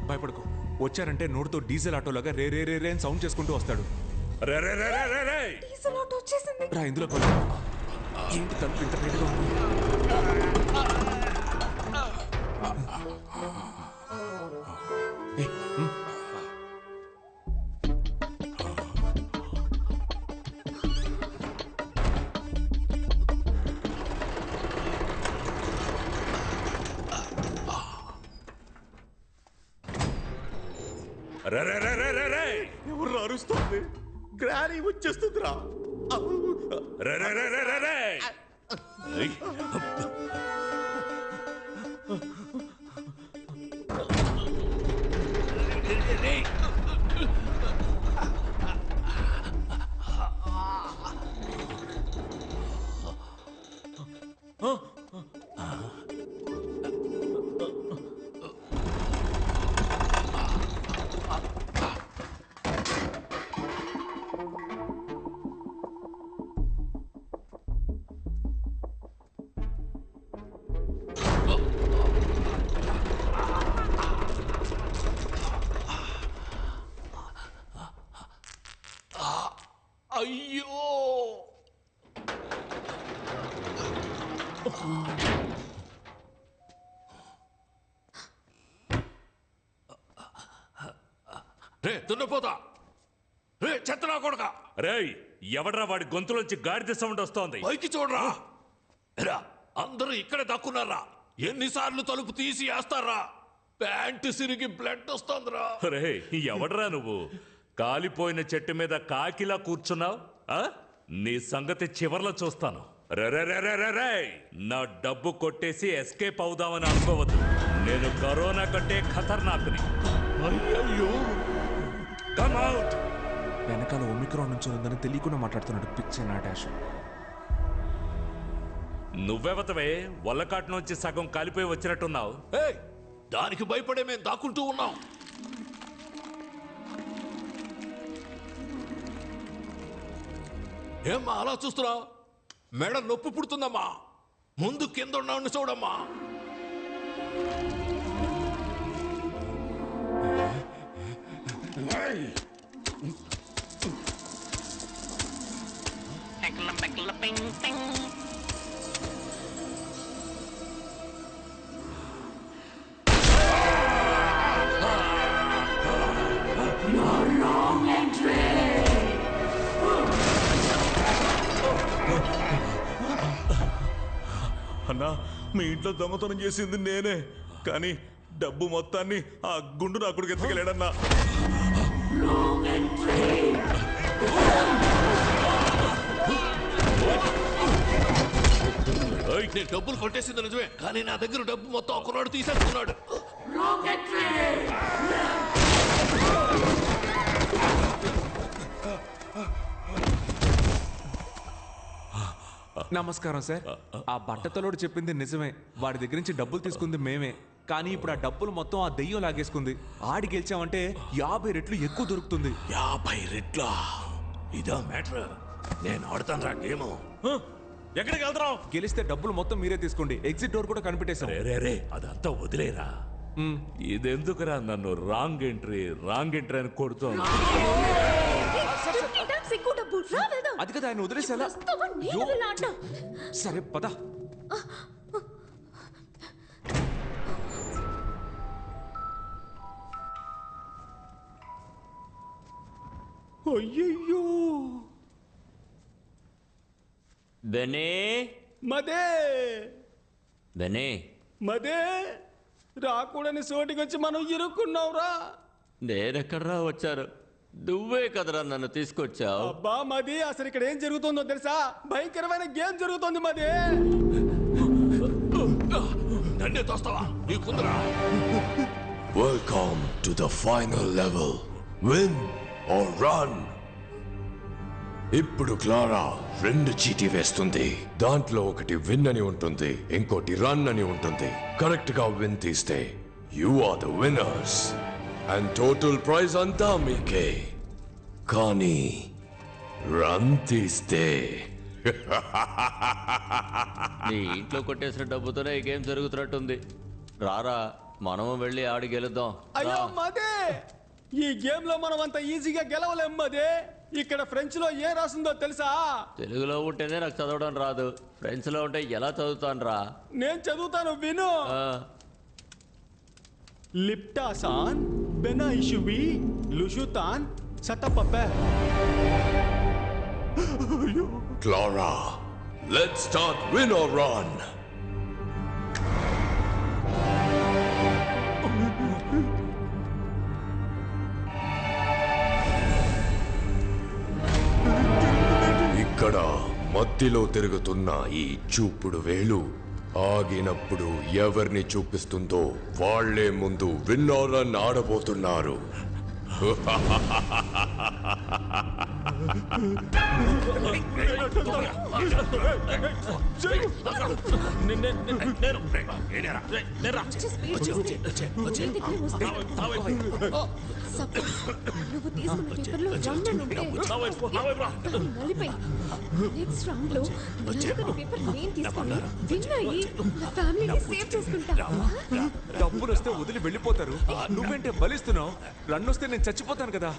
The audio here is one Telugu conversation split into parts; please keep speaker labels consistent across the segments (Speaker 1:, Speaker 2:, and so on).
Speaker 1: భయపడకు, వచ్చారంటే నోటితో డీజిల్ ఆటోలాగా రే రే రే రే అని సౌండ్ చేసుకుంటూ వస్తాడు. రా ఇందులో ఏంటి తలుపు ఇంత రేటుగా ఉంది?
Speaker 2: ఎవరు అరుస్తుంది? గ్రానీ వచ్చేస్తుందిరా.
Speaker 3: అయ్యో, రే దున్నపోతా, రే చెత్తనా కొడక,
Speaker 4: రే ఎవడ్రా వాడి గొంతులోంచి గాడిద సౌండ్ వస్తోంది?
Speaker 3: పైకి చూడరా. రా, అందరూ ఇక్కడే దక్కున్నారా? ఎన్నిసార్లు తలుపు తీసి వేస్తారా? ప్యాంటు సిరిగి బ్లడ్ వస్తుందిరా.
Speaker 4: రే ఎవడ్రా నువ్వు? కాలిపోయిన చెట్టు మీద కాకిలా కూర్చున్నావు. నీ సంగతి చివర్లో చూస్తాను. రే నా డబ్బు కొట్టేసి ఎస్కేప్ అవుదామని అనుకోవద్దు. నేను కరోనా కంటే ఖతర్నాక్ని.
Speaker 3: అయ్యో,
Speaker 4: కమ్ అవుట్.
Speaker 1: వెనకాల ఒమిక్రాన్ నుంచి ఉందని తెలియకుండా మాట్లాడుతున్నాడు పిచ్చి నా డాష్.
Speaker 4: నువ్వెవతవే వల్లకాటు నుంచి సగం కాలిపోయి వచ్చినట్టున్నావు.
Speaker 3: దానికి భయపడే మేము దాక్కుంటూ ఉన్నాం. ఏమ్మా అలా చూస్తున్నావు? మెడ నొప్పి పుడుతుందమ్మా. ముందు కింద ఉన్నావు చూడమ్మా.
Speaker 2: అన్నా, మీ ఇంట్లో దొంగతనం చేసింది నేనే, కానీ డబ్బు మొత్తాన్ని ఆ గుండు నా కొడుకు ఎత్తుకెళ్ళాడన్నా.
Speaker 3: నేను డబ్బులు కొట్టేసింది నిజమే, కానీ నా దగ్గర డబ్బు మొత్తం ఒకనాడు తీసేసుకున్నాడు.
Speaker 1: నమస్కారం సార్. ఆ బట్టతలోడు చెప్పింది నిజమే. వాడి దగ్గర నుంచి డబ్బులు తీసుకుంది మేమే, కానీ ఇప్పుడు ఆ డబ్బులు మొత్తం ఆ దెయ్యం లాగేసుకుంది. ఆడి గెలిచామంటే 50 రెట్లు ఎక్కువ దొరుకుతుంది.
Speaker 3: 50 రెట్ల? ఇదా మ్యాటర్? నేను ఆడతాను రా గేమ్.
Speaker 4: ఎక్కడికి వెళ్తున్నావు?
Speaker 1: గెలిస్తే డబ్బులు మొత్తం మీరే తీసుకోండి. ఎగ్జిట్ డోర్ కూడా కనిపెట్టేశాం.
Speaker 4: రే అదంతా వదిలేరా. ఇదెందుకురా నన్ను రాంగ్ ఎంట్రీ అని కొడుతోంది?
Speaker 1: అది కదా ఆయన వదిలేసేలా. సరే పద.
Speaker 5: అయ్యయ్యో,
Speaker 6: బెనే
Speaker 5: మదే
Speaker 6: బెనే
Speaker 5: మదే, రాకూడని చోటికి వచ్చి మనం ఇరుక్కున్నావురా.
Speaker 6: నేనెక్కడ్రా వచ్చారు? నువ్వే కదరా నన్ను తీసుకొచ్చావు.
Speaker 5: అబ్బా మది, అసలు ఇక్కడ ఏం జరుగుతుందో తెలుసా? భయంకరమైన గేమ్ జరుగుతోంది మదే.
Speaker 3: నన్నే తోస్తావా? నీకుందరా?
Speaker 7: Welcome to the final level. Win or run. ఇప్పుడు క్లారా 2 చీటీ వేస్తుంది. దాంట్లో ఒకటి విన్ అని ఉంటుంది, ఇంకోటి రన్ అని ఉంటుంది. కరెక్ట్ గా విన్ తీస్తే you are the winners and total prize అంతా మీకే. కానీ రన్ తీస్తే
Speaker 6: నీ ఇంట్లో కొట్టేసిన డబ్బుతోనే ఈ గేమ్ జరుగుతున్నట్టుంది. రారా మనము వెళ్ళి ఆడి గెలుద్దాం.
Speaker 5: అయ్యో మదే, ఈ గేమ్ లో మనం అంత ఈజీగా గెలవలేం మదే. ఇక్కడ ఫ్రెంచ్ లో ఏం రాసిందో తెలుసా?
Speaker 6: తెలుగులో ఉంటేనే నాకు చదవడం రాదు, ఫ్రెంచ్ లో ఉంటే ఎలా చదువుతాను రా?
Speaker 5: నేను చదువుతాను విను. లిప్టాసాన్ బెనాయిషువి లుషుతాన్ సతపపే.
Speaker 7: Clara, let's start win or run. ఇక్కడ మధ్యలో తిరుగుతున్న ఈ చూపుడు వేలు ఆగినప్పుడు ఎవరిని చూపిస్తుందో వాళ్లే ముందు విన్నర్ రన్ ఆడబోతున్నారు.
Speaker 8: నువ్వు తీసుకున్న పేపర్లో రన్ ఉంటే నలిపై నెక్స్ట్ రౌండ్ లో నలుగురి పేపర్ నేను తీసుకుని విన్ అయ్యి నా ఫ్యామిలీని సేవ్ చేసుకుంటా.
Speaker 1: డబ్బులు వస్తే వదిలి వెళ్ళిపోతారు, నువ్వేంటే బలిస్తున్నావు? రన్ వస్తే నేను చచ్చిపోతాను కదా.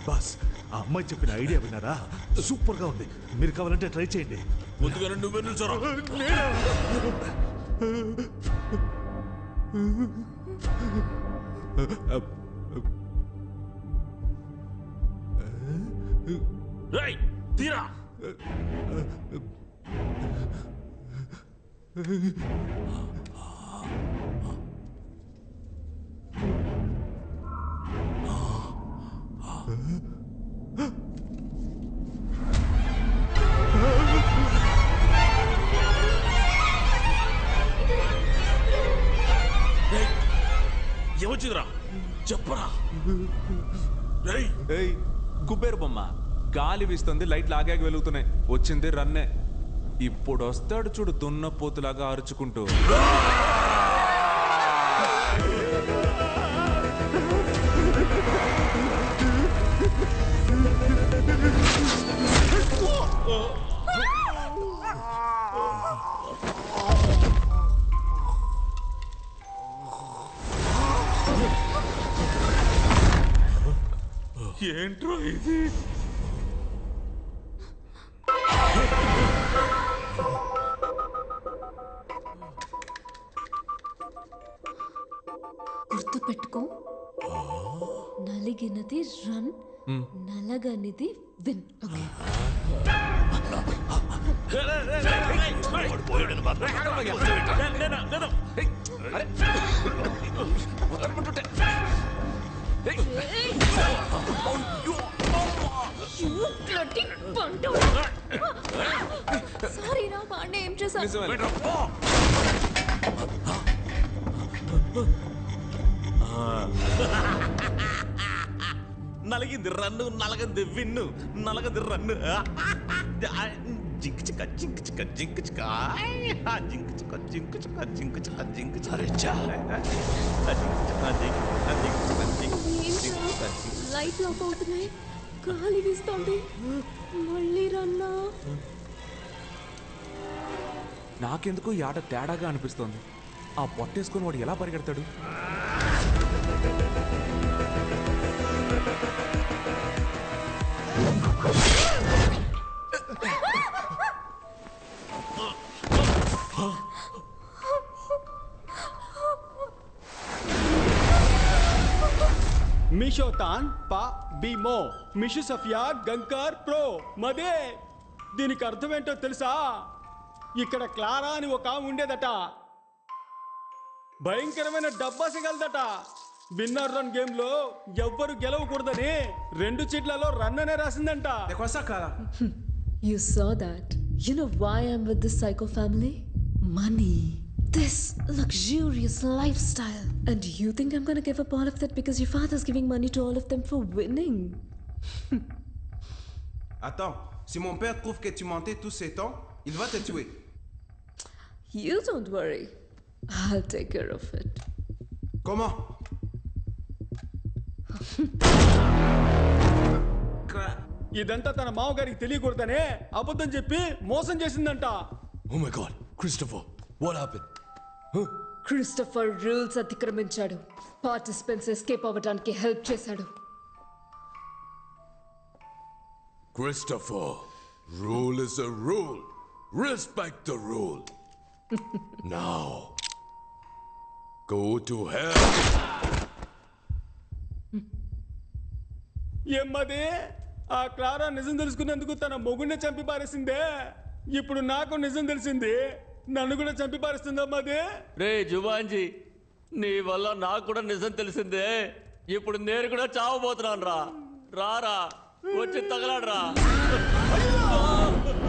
Speaker 2: బాస్, ఆ అమ్మాయి చెప్పిన ఐడియా విన్నారా? సూపర్ గా ఉంది. మీరు కావాలంటే ట్రై చేయండి.
Speaker 3: ముందుగా నువ్వే నిల్చోరా. రేయ్, తీరా. ఏమొచ్చిందిరా చెప్పరా?
Speaker 1: ఏయ్ కుబేర్ బొమ్మ, గాలి వీస్తుంది, లైట్లు ఆగాక వెలుగుతున్నాయి. వచ్చింది రన్నే. ఇప్పుడు వస్తాడు చూడు దున్నపోతులాగా అరుచుకుంటూ.
Speaker 2: ఏంట్రా ఇది?
Speaker 8: గుర్తుపెట్టుకో, నలిగినది రన్, నలగనిది విన్. ఓకే? సారీ రా పాండే, ఏం చేశాను?
Speaker 2: నలిగింది రన్ను, నలగంది విన్ను, నలగది రన్ను. జింక్ చిక్క జింక్ చిక్క జింక్ చిక్క జింక్ చిక్క జింక్ చిక్క జింక్ చిక్క జింక్ చిక్క.
Speaker 8: లైట్లు ఆఫ్ అవుతున్నాయి, గాలి వీస్తోంది, మళ్ళీ రన్నా.
Speaker 1: నాకెందుకు ఈ ఆట తేడాగా అనిపిస్తోంది. ఆ పొట్టేసుకొని వాడు ఎలా పరిగెడతాడు?
Speaker 5: మిషోతాన్ పా బీమో మిషు సఫియా గంకార్ ప్రో మదే. దీనికి అర్థం ఏంటో తెలుసా? ఇక్కడ క్లారా అని ఒక ఆమె ఉండేదట, భయంకరమైన డబ్బాసిగలదట. విన్నర్ రన్ గేమ్ లో ఎవ్వరు గెలవకూడదని 2 చీట్లలో రన్ అనే రాసిందంట.
Speaker 8: You saw that. You know why I'm with this psycho family? Money. This luxurious lifestyle. And you think I'm gonna give up all of that because your father's giving money to all of them for winning?
Speaker 9: Attends, si mon père trouve que tu mentais tous ces temps, il va te tuer.
Speaker 10: You don't worry. I'll take care of it.
Speaker 9: Comment?
Speaker 5: ఇదంతా తన మామగారికి తెలియకూడదనే అబద్ధం చెప్పి మోసం చేసిందంట.
Speaker 7: Oh my god, Christopher, what happened?
Speaker 10: Christopher rules అతిక్రమించాడు. పార్టిసిపెంట్స్ ఎస్కేప్ అవ్వడానికి హెల్ప్ చేశాడు.
Speaker 7: Christopher, rule is a rule. Respect the rule. Now, go to hell.
Speaker 5: ఏమ్మది ఆ క్లారా నిజం తెలుసుకున్నందుకు తన మొగుడిని చంపి పారేసిందే. ఇప్పుడు నాకు నిజం తెలిసింది, నన్ను కూడా చంపి పారేస్తుందమ్మది.
Speaker 6: రే జువాంజీ, నీ వల్ల నాకు కూడా నిజం తెలిసిందే. ఇప్పుడు నేను కూడా చావబోతున్నాను రా. రారా వచ్చి తగలాడరా.